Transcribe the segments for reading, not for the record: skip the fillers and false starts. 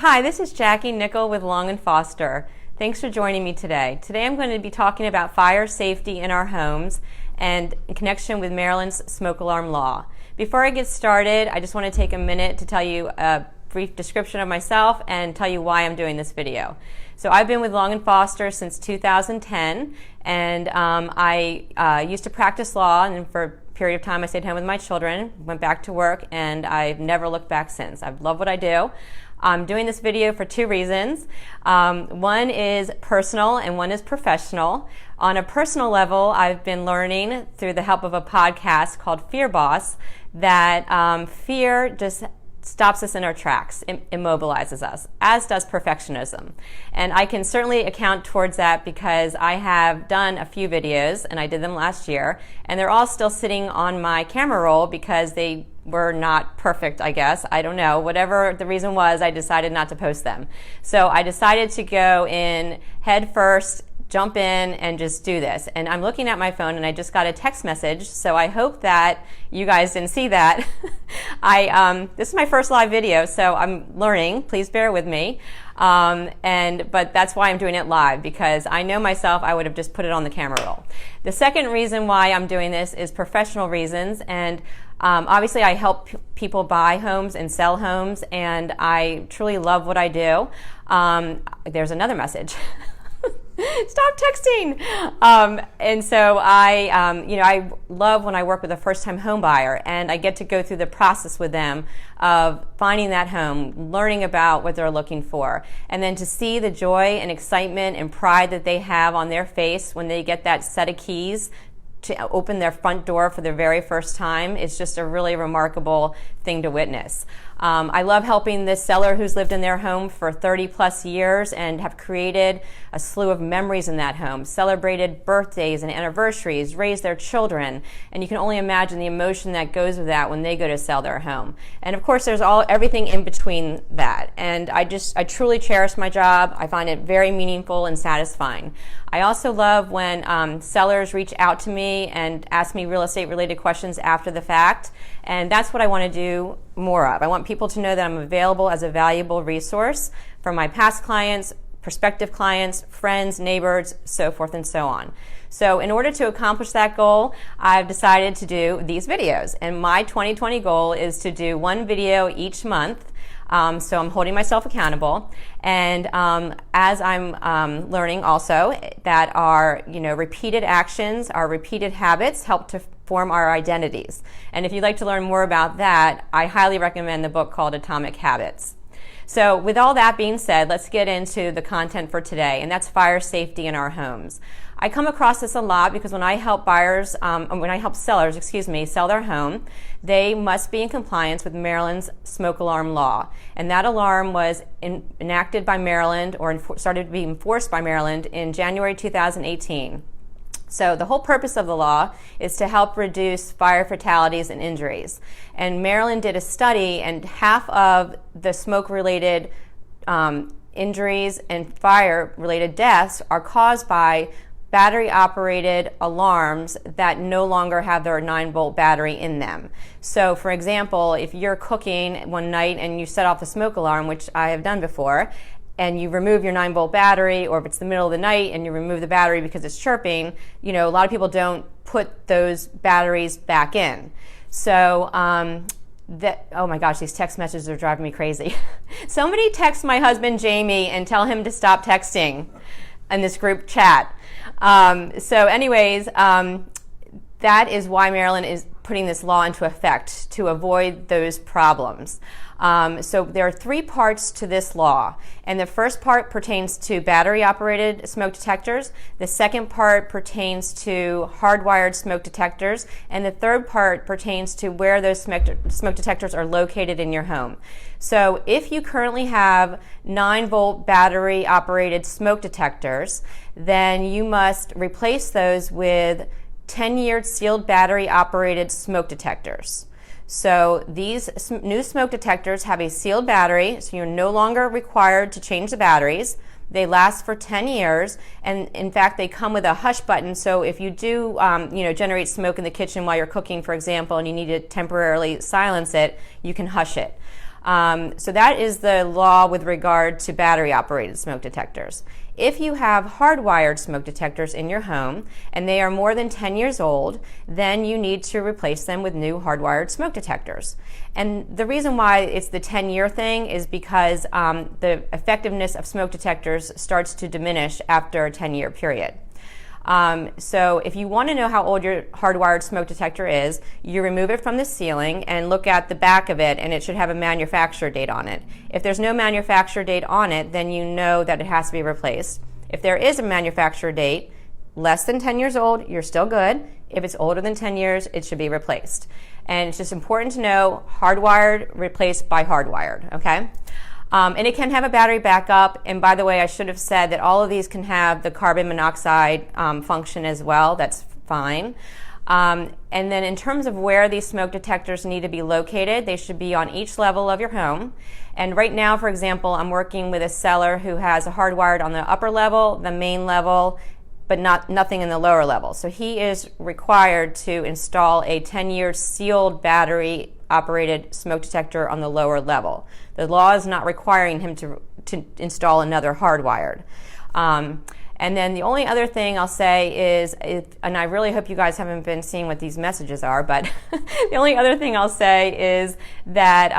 Hi, this is Jackie Nicoll with Long & Foster. Thanks for joining me today. Today I'm going to be talking about fire safety in our homes and in connection with Maryland's smoke alarm law. Before I get started, I just want to take a minute to tell you a brief description of myself and tell you why I'm doing this video. So I've been with Long & Foster since 2010, and I used to practice law, and for a period of time I stayed home with my children, went back to work, and I've never looked back since. I love what I do. I'm doing this video for two reasons. One is personal and one is professional. On a personal level, I've been learning through the help of a podcast called Fear Boss that fear just stops us in our tracks, immobilizes us, as does perfectionism. And I can certainly account towards that because I have done a few videos, and I did them last year, and they're all still sitting on my camera roll because they were not perfect, I guess. I don't know. Whatever the reason was, I decided not to post them. So I decided to go in head first, jump in and just do this. And I'm looking at my phone and I just got a text message, so I hope that you guys didn't see that. This is my first live video, so I'm learning. Please bear with me. But that's why I'm doing it live, because I know myself, I would have just put it on the camera roll. The second reason why I'm doing this is professional reasons, and obviously I help people buy homes and sell homes, and I truly love what I do. There's another message. Stop texting. And so I love when I work with a first-time home buyer and I get to go through the process with them of finding that home, learning about what they're looking for, and then to see the joy and excitement and pride that they have on their face when they get that set of keys to open their front door for the very first time. It's just a really remarkable thing to witness. I love helping this seller who's lived in their home for 30 plus years and have created a slew of memories in that home, celebrated birthdays and anniversaries, raised their children, and you can only imagine the emotion that goes with that when they go to sell their home. And of course there's everything in between that. And I truly cherish my job. I find it very meaningful and satisfying. I also love when sellers reach out to me and ask me real estate related questions after the fact, and that's what I want to do more of. I want people to know that I'm available as a valuable resource for my past clients, prospective clients, friends, neighbors, so forth and so on. So in order to accomplish that goal, I've decided to do these videos, and my 2020 goal is to do one video each month. So I'm holding myself accountable, and as I'm learning also that our repeated actions, our repeated habits help to form our identities. And if you'd like to learn more about that, I highly recommend the book called Atomic Habits. So with all that being said, let's get into the content for today, and that's fire safety in our homes. I come across this a lot because when I help sellers, sell their home, they must be in compliance with Maryland's smoke alarm law. And that alarm was enacted by Maryland, or started to be enforced by Maryland in January 2018. So the whole purpose of the law is to help reduce fire fatalities and injuries. And Maryland did a study, and half of the smoke-related injuries and fire-related deaths are caused by battery-operated alarms that no longer have their 9-volt battery in them. So for example, if you're cooking one night and you set off the smoke alarm, which I have done before, and you remove your 9-volt battery, or if it's the middle of the night and you remove the battery because it's chirping, a lot of people don't put those batteries back in. So oh my gosh, these text messages are driving me crazy. Somebody text my husband Jamie and tell him to stop texting in this group chat. So anyways, that is why Maryland is putting this law into effect, to avoid those problems. So there are three parts to this law, and the first part pertains to battery-operated smoke detectors, the second part pertains to hardwired smoke detectors, and the third part pertains to where those smoke detectors are located in your home. So if you currently have 9-volt battery-operated smoke detectors, then you must replace those with 10-year sealed battery-operated smoke detectors. So these new smoke detectors have a sealed battery, so you're no longer required to change the batteries. They last for 10 years, and in fact, they come with a hush button. So if you do, generate smoke in the kitchen while you're cooking, for example, and you need to temporarily silence it, you can hush it. So that is the law with regard to battery-operated smoke detectors. If you have hardwired smoke detectors in your home and they are more than 10 years old, then you need to replace them with new hardwired smoke detectors. And the reason why it's the 10-year thing is because the effectiveness of smoke detectors starts to diminish after a 10-year period. So if you want to know how old your hardwired smoke detector is, you remove it from the ceiling and look at the back of it, and it should have a manufacturer date on it. If there's no manufacturer date on it, then you know that it has to be replaced. If there is a manufacturer date, less than 10 years old, you're still good. If it's older than 10 years, it should be replaced. And it's just important to know hardwired replaced by hardwired, okay? And it can have a battery backup. And by the way, I should have said that all of these can have the carbon monoxide function as well. That's fine. And then in terms of where these smoke detectors need to be located, they should be on each level of your home. And right now, for example, I'm working with a seller who has a hardwired on the upper level, the main level, but nothing in the lower level. So he is required to install a 10-year sealed battery operated smoke detector on the lower level. The law is not requiring him to install another hardwired. And then the only other thing I'll say is, and I really hope you guys haven't been seeing what these messages are, but the only other thing I'll say is that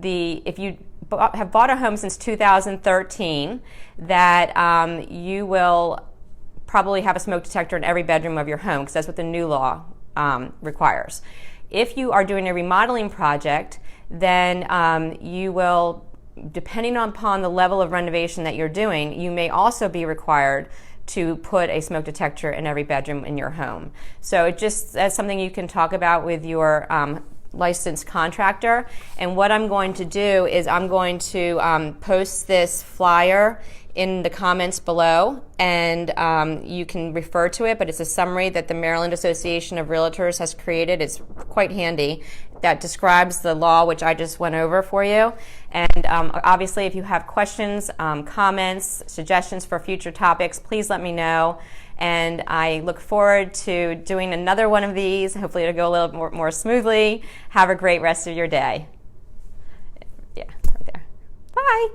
if you have bought a home since 2013, that you will probably have a smoke detector in every bedroom of your home, because that's what the new law requires. If you are doing a remodeling project, then you will, depending upon the level of renovation that you're doing, you may also be required to put a smoke detector in every bedroom in your home. So that's something you can talk about with your licensed contractor. And what I'm going to do is I'm going to post this flyer in the comments below, and you can refer to it, but it's a summary that the Maryland Association of Realtors has created. It's quite handy. That describes the law, which I just went over for you. And obviously, if you have questions, comments, suggestions for future topics, please let me know. And I look forward to doing another one of these. Hopefully it'll go a little more smoothly. Have a great rest of your day. Yeah, right there. Bye.